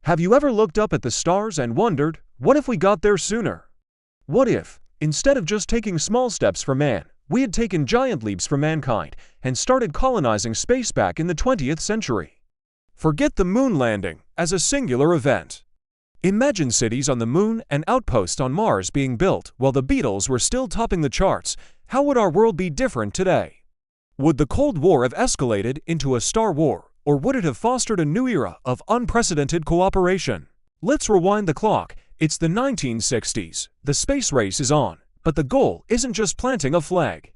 Have you ever looked up at the stars and wondered, what if we got there sooner? What if, instead of just taking small steps for man, we had taken giant leaps for mankind and started colonizing space back in the 20th century? Forget the moon landing as a singular event. Imagine cities on the moon and outposts on Mars being built while the Beatles were still topping the charts. How would our world be different today? Would the Cold War have escalated into a Star War, or would it have fostered a new era of unprecedented cooperation? Let's rewind the clock. It's the 1960s. The space race is on, but the goal isn't just planting a flag.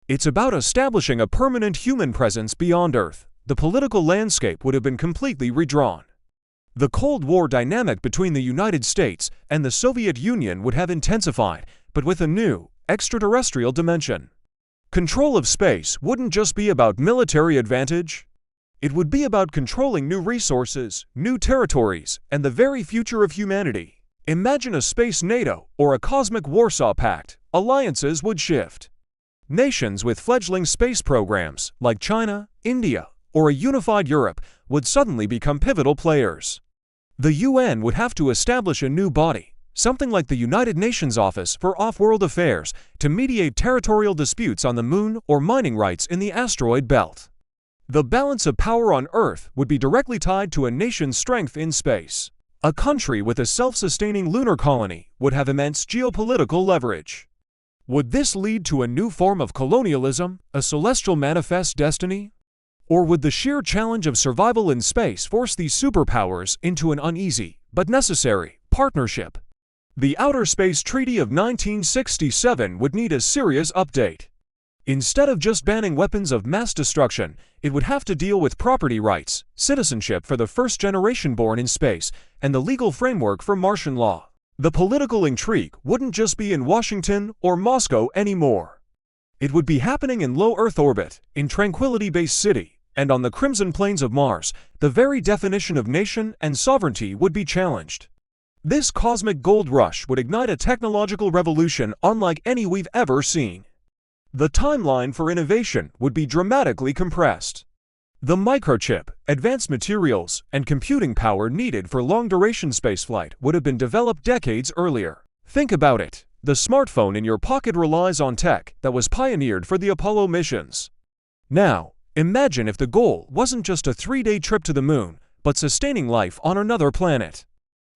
It's about establishing a permanent human presence beyond Earth. The political landscape would have been completely redrawn. The Cold War dynamic between the United States and the Soviet Union would have intensified, but with a new, extraterrestrial dimension. Control of space wouldn't just be about military advantage. It would be about controlling new resources, new territories, and the very future of humanity. Imagine a space NATO or a cosmic Warsaw Pact. Alliances would shift. Nations with fledgling space programs, like China, India, or a unified Europe, would suddenly become pivotal players. The UN would have to establish a new body, something like the United Nations Office for Off-World Affairs, to mediate territorial disputes on the moon or mining rights in the asteroid belt. The balance of power on Earth would be directly tied to a nation's strength in space. A country with a self-sustaining lunar colony would have immense geopolitical leverage. Would this lead to a new form of colonialism, a celestial manifest destiny? Or would the sheer challenge of survival in space force these superpowers into an uneasy, but necessary, partnership? The Outer Space Treaty of 1967 would need a serious update. Instead of just banning weapons of mass destruction, it would have to deal with property rights, citizenship for the first generation born in space, and the legal framework for Martian law. The political intrigue wouldn't just be in Washington or Moscow anymore. It would be happening in low Earth orbit, in Tranquility-Base City, and on the crimson plains of Mars. The very definition of nation and sovereignty would be challenged. This cosmic gold rush would ignite a technological revolution unlike any we've ever seen. The timeline for innovation would be dramatically compressed. The microchip, advanced materials, and computing power needed for long-duration spaceflight would have been developed decades earlier. Think about it. The smartphone in your pocket relies on tech that was pioneered for the Apollo missions. Now, imagine if the goal wasn't just a 3-day trip to the moon, but sustaining life on another planet.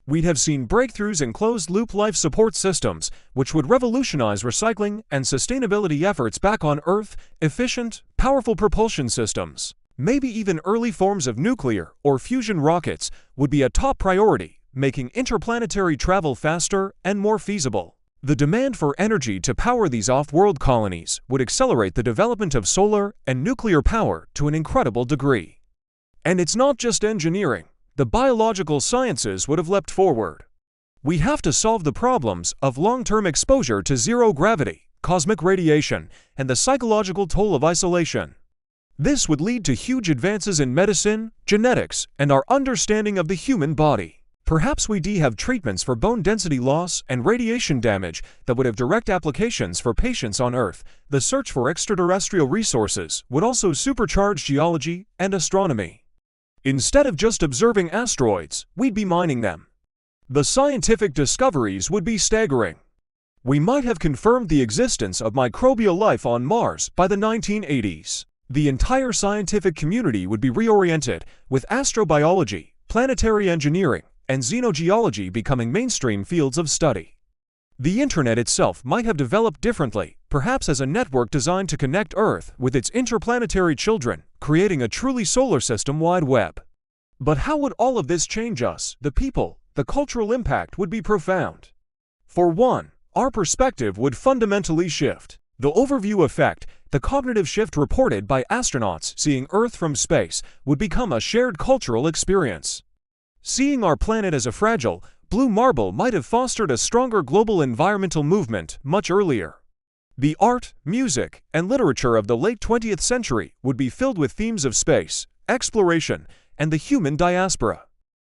We'd have seen breakthroughs in closed-loop life support systems, which would revolutionize recycling and sustainability efforts back on Earth, efficient, powerful propulsion systems. Maybe even early forms of nuclear or fusion rockets would be a top priority, making interplanetary travel faster and more feasible. The demand for energy to power these off-world colonies would accelerate the development of solar and nuclear power to an incredible degree. And it's not just engineering. The biological sciences would have leapt forward. We have to solve the problems of long-term exposure to zero gravity, cosmic radiation, and the psychological toll of isolation. This would lead to huge advances in medicine, genetics, and our understanding of the human body. Perhaps we'd have treatments for bone density loss and radiation damage that would have direct applications for patients on Earth. The search for extraterrestrial resources would also supercharge geology and astronomy. Instead of just observing asteroids, we'd be mining them. The scientific discoveries would be staggering. We might have confirmed the existence of microbial life on Mars by the 1980s. The entire scientific community would be reoriented, with astrobiology, planetary engineering, and xenogeology becoming mainstream fields of study. The internet itself might have developed differently, perhaps as a network designed to connect Earth with its interplanetary children, creating a truly solar system-wide web. But how would all of this change us, the people? The cultural impact would be profound. For one, our perspective would fundamentally shift. The overview effect, the cognitive shift reported by astronauts seeing Earth from space, would become a shared cultural experience. Seeing our planet as a fragile, blue marble might have fostered a stronger global environmental movement much earlier. The art, music, and literature of the late 20th century would be filled with themes of space, exploration, and the human diaspora.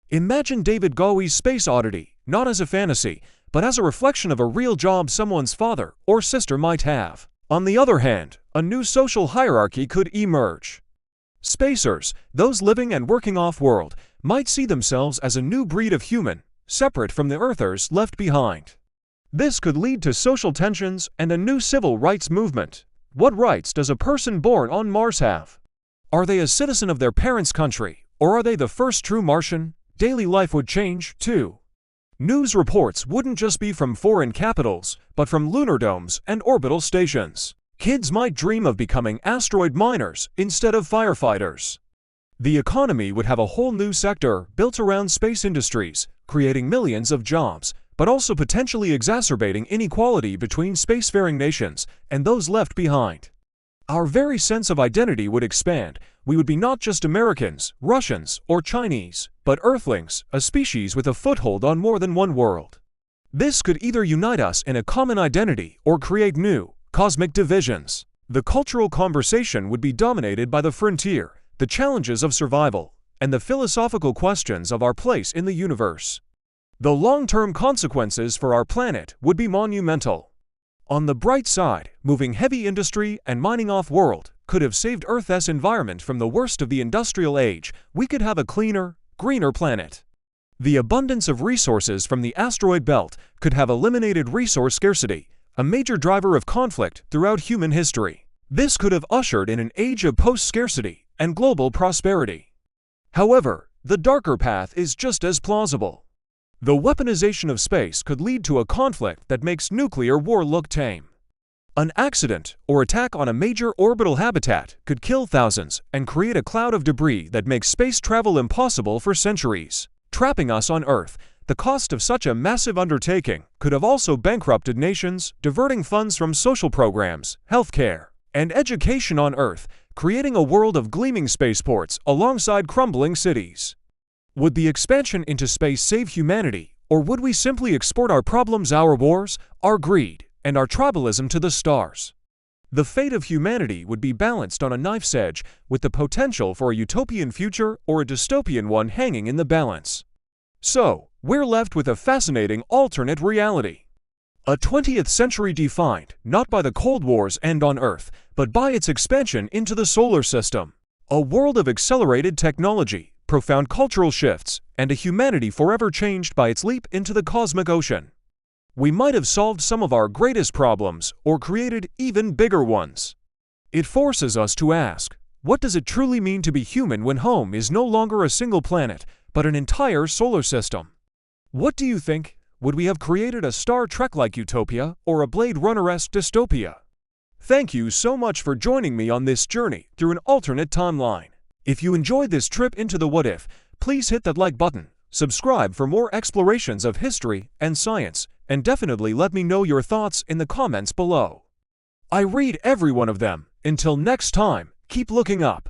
Imagine David Bowie's Space Oddity, not as a fantasy, but as a reflection of a real job someone's father or sister might have. On the other hand, a new social hierarchy could emerge. Spacers, those living and working off-world, might see themselves as a new breed of human, separate from the Earthers left behind. This could lead to social tensions and a new civil rights movement. What rights does a person born on Mars have? Are they a citizen of their parents' country, or are they the first true Martian? Daily life would change, too. News reports wouldn't just be from foreign capitals, but from lunar domes and orbital stations. Kids might dream of becoming asteroid miners instead of firefighters. The economy would have a whole new sector built around space industries, creating millions of jobs, but also potentially exacerbating inequality between spacefaring nations and those left behind. Our very sense of identity would expand. We would be not just Americans, Russians, or Chinese, but Earthlings, a species with a foothold on more than one world. This could either unite us in a common identity or create new, cosmic divisions. The cultural conversation would be dominated by the frontier, the challenges of survival, and the philosophical questions of our place in the universe. The long-term consequences for our planet would be monumental. On the bright side, moving heavy industry and mining off-world could have saved Earth's environment from the worst of the industrial age. We could have a cleaner, greener planet. The abundance of resources from the asteroid belt could have eliminated resource scarcity, a major driver of conflict throughout human history. This could have ushered in an age of post-scarcity and global prosperity. However, the darker path is just as plausible. The weaponization of space could lead to a conflict that makes nuclear war look tame. An accident or attack on a major orbital habitat could kill thousands and create a cloud of debris that makes space travel impossible for centuries, trapping us on Earth. The cost of such a massive undertaking could have also bankrupted nations, diverting funds from social programs, healthcare, and education on Earth, creating a world of gleaming spaceports alongside crumbling cities. Would the expansion into space save humanity, or would we simply export our problems, our wars, our greed, and our tribalism to the stars? The fate of humanity would be balanced on a knife's edge, with the potential for a utopian future or a dystopian one hanging in the balance. So, we're left with a fascinating alternate reality. A 20th century defined not by the Cold War's end on Earth, but by its expansion into the solar system. A world of accelerated technology, profound cultural shifts, and a humanity forever changed by its leap into the cosmic ocean. We might have solved some of our greatest problems or created even bigger ones. It forces us to ask, what does it truly mean to be human when home is no longer a single planet, but an entire solar system? What do you think? Would we have created a Star Trek-like utopia or a Blade Runner-esque dystopia? Thank you so much for joining me on this journey through an alternate timeline. If you enjoyed this trip into the what if, please hit that like button, subscribe for more explorations of history and science, and definitely let me know your thoughts in the comments below. I read every one of them. Until next time, keep looking up.